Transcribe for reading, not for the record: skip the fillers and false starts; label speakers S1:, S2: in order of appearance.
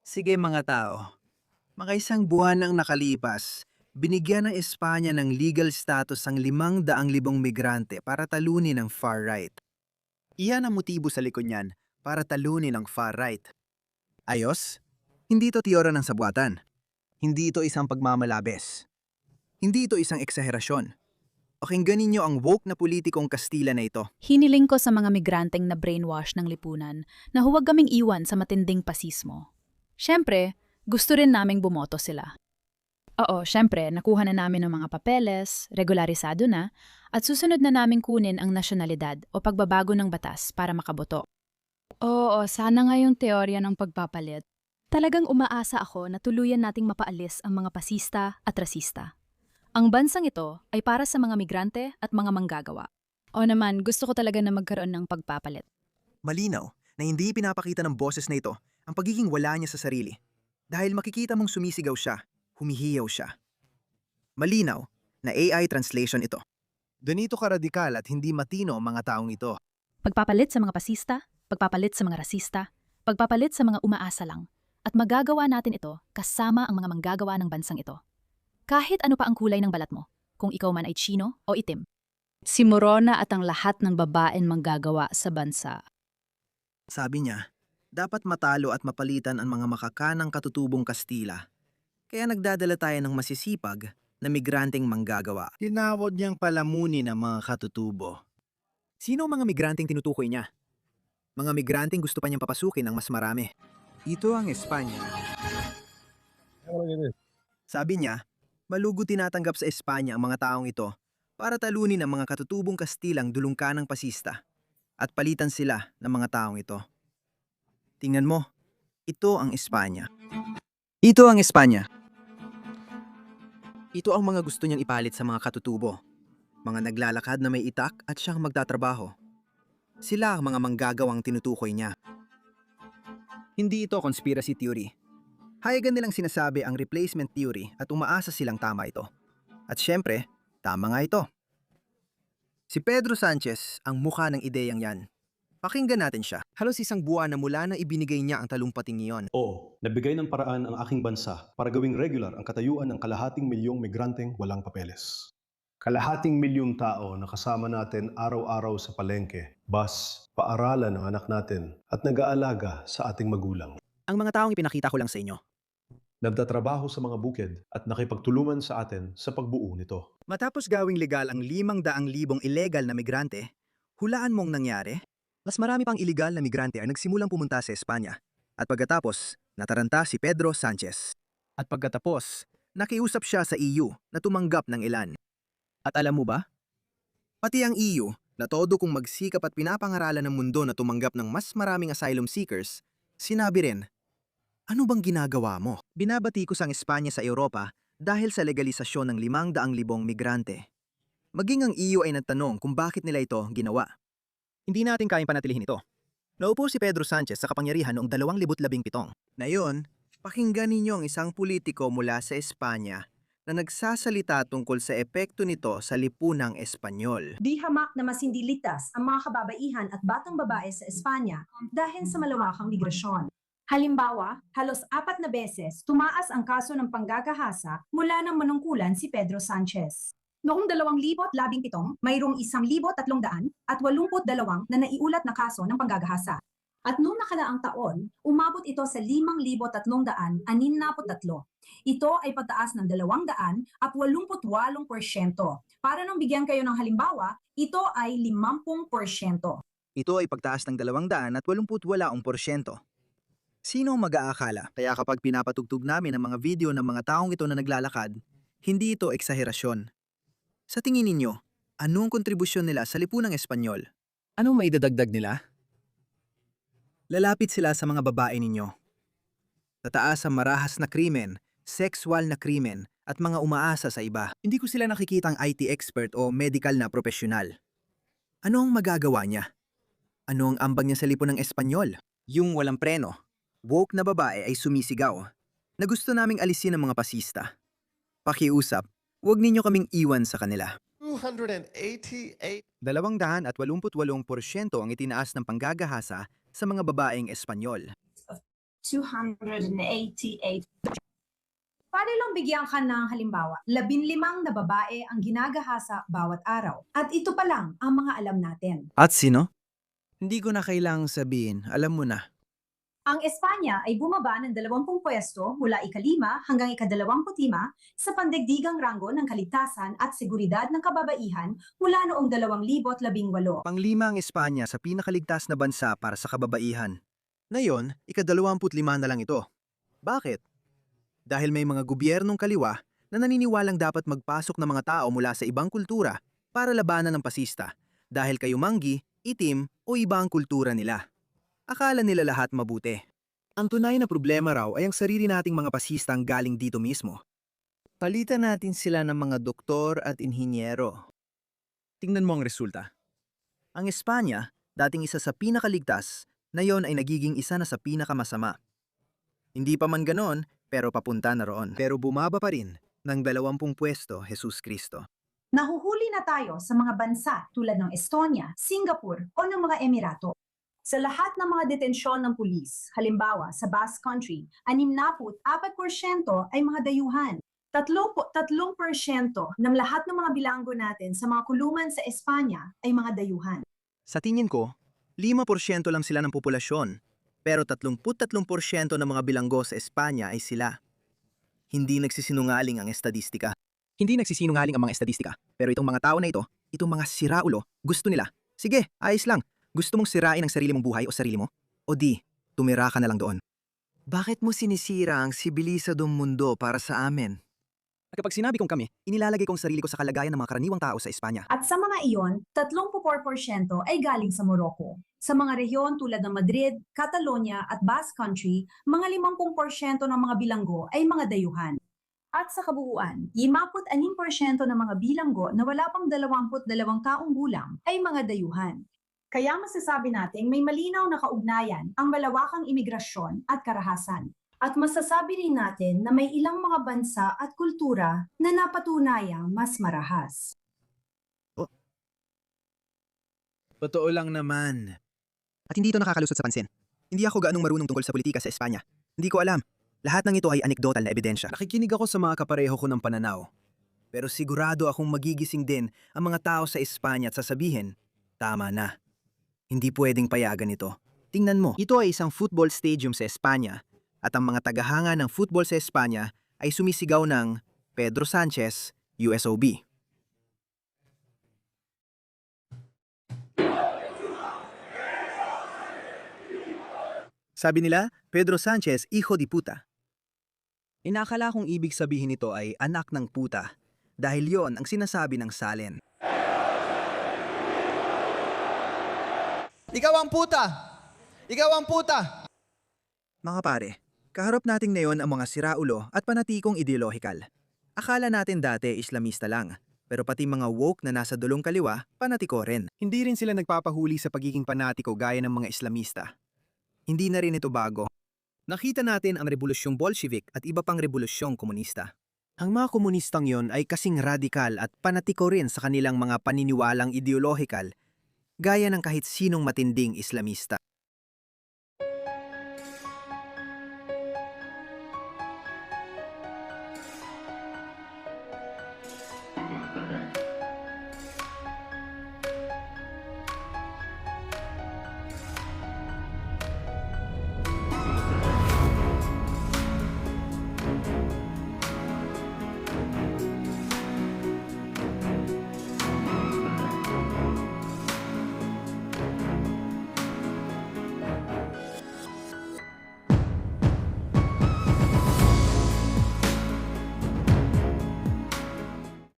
S1: Sige mga tao, makaisang buwan ang nakalipas, binigyan ng Espanya ng legal status ang 500,000 migrante para talunin ang far-right. Iyan ang motibo sa likod niyan, para talunin ang far-right. Ayos? Hindi ito teorya ng sabuatan. Hindi ito isang pagmamalabes. Hindi ito isang eksaherasyon. Pakinggan ninyo ang woke na politikong Kastila na ito.
S2: Hiniling ko sa mga migranteng na brainwash ng lipunan na huwag kaming iwan sa matinding pasismo. Siyempre, gusto rin naming bumoto sila. Oo, siyempre, nakuha na namin ng mga papeles, regularisado na, at susunod na naming kunin ang nasyonalidad o pagbabago ng batas para makaboto. Oo, sana nga yung teorya ng pagpapalit. Talagang umaasa ako na tuluyan nating mapaalis ang mga pasista at rasista. Ang bansang ito ay para sa mga migrante at mga manggagawa. O naman, gusto ko talaga na magkaroon ng pagpapalit.
S1: Malinaw na hindi pinapakita ng boses na ito ang pagiging wala niya sa sarili. Dahil makikita mong sumisigaw siya, humihiyaw siya. Malinaw na AI translation ito. Ganito karadikal at hindi matino ang mga taong ito.
S2: Pagpapalit sa mga pasista, pagpapalit sa mga rasista, pagpapalit sa mga umaasa lang, at magagawa natin ito kasama ang mga manggagawa ng bansang ito. Kahit ano pa ang kulay ng balat mo, kung ikaw man ay Chino o itim. Si Morona at ang lahat ng babaeng manggagawa sa bansa.
S1: Sabi niya, dapat matalo at mapalitan ang mga makakanang katutubong Kastila. Kaya nagdadala tayo ng masisipag na migranteng manggagawa. Tinawag niyang palamunin ang mga katutubo. Sino ang mga migranteng tinutukoy niya? Mga migranteng gusto pa niyang papasukin ng mas marami. Ito ang Espanya. Sabi niya, malugo tinatanggap sa Espanya ang mga taong ito para talunin ang mga katutubong Kastilang dulungkanang pasista at palitan sila ng mga taong ito. Tingnan mo, ito ang Espanya. Ito ang Espanya. Ito ang mga gusto niyang ipalit sa mga katutubo. Mga naglalakad na may itak at siyang magtatrabaho. Sila ang mga manggagawang tinutukoy niya. Hindi ito conspiracy theory. Hayagan nilang sinasabi ang replacement theory at umaasa silang tama ito. At syempre, tama nga ito. Si Pedro Sanchez ang mukha ng ideyang yan. Pakinggan natin siya. Halos isang buwan na mula na ibinigay niya ang talumpating iyon.
S3: Oo, nabigay ng paraan ang aking bansa para gawing regular ang katayuan ng 250,000 migranteng walang papeles. 250,000 tao na kasama natin araw-araw sa palengke, bus, paaralan ng anak natin at nag-aalaga sa ating magulang.
S1: Ang mga taong ipinakita ko lang sa inyo.
S3: Nagtatrabaho sa mga bukid at nakipagtulungan sa atin sa pagbuo nito.
S1: Matapos gawing legal ang 500,000 illegal na migrante, hulaan mong nangyari? Mas marami pang illegal na migrante ang nagsimulang pumunta sa Espanya. At pagkatapos, nataranta si Pedro Sanchez. At pagkatapos, nakiusap siya sa EU na tumanggap ng ilan. At alam mo ba? Pati ang EU, na todo kung magsikap at pinapangaralan ng mundo na tumanggap ng mas maraming asylum seekers, sinabi rin, ano bang ginagawa mo? Binabatikos ang Espanya sa Europa dahil sa legalisasyon ng 500,000 migrante. Maging ang EU ay nagtanong kung bakit nila ito ginawa. Hindi natin kayang panatilihin ito. Naupo si Pedro Sanchez sa kapangyarihan noong 2017. Ngayon, pakinggan ninyo ang isang politiko mula sa Espanya na nagsasalita tungkol sa epekto nito sa lipunang Espanyol.
S4: Di hamak na mas hindi ligtas ang mga kababaihan at batang babae sa Espanya dahil sa malawakang migrasyon. Halimbawa, halos 4 na beses tumaas ang kaso ng panggagahasa mula ng manungkulan si Pedro Sanchez. Noong 2017, mayroong 1,300 at 82 na naiulat na kaso ng panggagahasa. At noong nakaraang taon, umabot ito sa 5,363. Ito ay pataas ng 288%. Para nang bigyan kayo ng halimbawa, ito ay 50%.
S1: Ito ay pagtaas ng 288%. Sino ang mag-aakala? Kaya kapag pinapatugtog namin ang mga video ng mga taong ito na naglalakad, hindi ito eksaherasyon. Sa tingin ninyo, ano ang kontribusyon nila sa lipunang Espanyol? Anong maidadagdag nila? Lalapit sila sa mga babae ninyo. Tataas ang marahas na krimen, sexual na krimen, at mga umaasa sa iba. Hindi ko sila nakikitang IT expert o medical na profesional. Ano ang magagawa niya? Ano ang ambag niya sa lipunang Espanyol? Yung walang preno. Woke na babae ay sumisigaw na gusto naming alisin ang mga pasista. Pakiusap, huwag ninyo kaming iwan sa kanila. 288% ang itinaas ng panggagahasa sa mga babaeng Espanyol.
S5: 288.
S4: Para lang bigyan ka ng halimbawa, 15 na babae ang ginagahasa bawat araw. At ito pa lang ang mga alam natin.
S1: At sino? Hindi ko na kailangang sabihin, alam mo na.
S4: Ang Espanya ay bumaba ng 20 pwesto mula ika-5 hanggang ika-25 sa pandaigdigang ranggo ng kaligtasan at seguridad ng kababaihan mula noong 2018.
S1: Panglima ang Espanya sa pinakaligtas na bansa para sa kababaihan. Ngayon, ika-25 na lang ito. Bakit? Dahil may mga gobyernong kaliwa na naniniwalang dapat magpasok ng mga tao mula sa ibang kultura para labanan ng pasista dahil kayo manggi, itim o iba ang kultura nila. Akala nila lahat mabuti. Ang tunay na problema raw ay ang sarili nating mga pasistang galing dito mismo. Palitan natin sila ng mga doktor at inhinyero. Tingnan mo ang resulta. Ang Espanya, dating isa sa pinakaligtas, ngayon ay nagiging isa na sa pinakamasama. Hindi pa man ganon, pero papunta na roon. Pero bumaba pa rin ng 20 pwesto, Jesus Cristo.
S4: Nahuhuli na tayo sa mga bansa tulad ng Estonia, Singapore o ng mga Emirato. Sa lahat ng mga detensyon ng pulis, halimbawa sa Basque Country, 64% ay mga dayuhan. 3% ng lahat ng mga bilanggo natin sa mga kulungan sa Espanya ay mga dayuhan.
S1: Sa tingin ko, 5% lang sila ng populasyon, pero 33% ng mga bilanggo sa Espanya ay sila. Hindi nagsisinungaling ang estadistika. Hindi nagsisinungaling ang mga estadistika, pero itong mga tao na ito, itong mga siraulo, gusto nila. Sige, ayos lang. Gusto mong sirain ang sarili mong buhay o sarili mo? O di, tumira ka na lang doon. Bakit mo sinisira ang sibilisadong mundo para sa amin? At kapag sinabi kong kami, inilalagay kong sarili ko sa kalagayan ng mga karaniwang tao sa Espanya.
S4: At sa mga iyon, 34% ay galing sa Morocco. Sa mga rehiyon tulad ng Madrid, Catalonia at Basque Country, mga 50% ng mga bilanggo ay mga dayuhan. At sa kabuuan, 56% ng mga bilanggo na wala pang 22 taong gulang ay mga dayuhan. Kaya masasabi nating may malinaw na kaugnayan ang malawakang imigrasyon at karahasan. At masasabi rin natin na may ilang mga bansa at kultura na napatunayang mas marahas.
S1: Totoo lang naman. At hindi ito nakakalusot sa pansin. Hindi ako gaanong marunong tungkol sa politika sa Espanya. Hindi ko alam. Lahat ng ito ay anekdotal na ebidensya. Nakikinig ako sa mga kapareho ko ng pananaw. Pero sigurado akong magigising din ang mga tao sa Espanya at sasabihin, tama na. Hindi pwedeng payagan ito. Tingnan mo, ito ay isang football stadium sa Espanya at ang mga tagahanga ng football sa Espanya ay sumisigaw ng Pedro Sanchez, USOB. Sabi nila, Pedro Sanchez, hijo de puta. Inakala kong ibig sabihin nito ay anak ng puta dahil yon ang sinasabi ng salin.
S6: Ikaw ang puta! Ikaw ang puta!
S1: Mga pare, kaharap natin ngayon ang mga siraulo at panatikong ideolohikal. Akala natin dati Islamista lang, pero pati mga woke na nasa dulong kaliwa, panatiko rin. Hindi rin sila nagpapahuli sa pagiging panatiko gaya ng mga Islamista. Hindi na rin ito bago. Nakita natin ang Rebolusyong Bolshevik at iba pang rebolusyong komunista. Ang mga komunistang yon ay kasing radikal at panatiko rin sa kanilang mga paniniwalang ideolohikal, gaya ng kahit sinong matinding Islamista.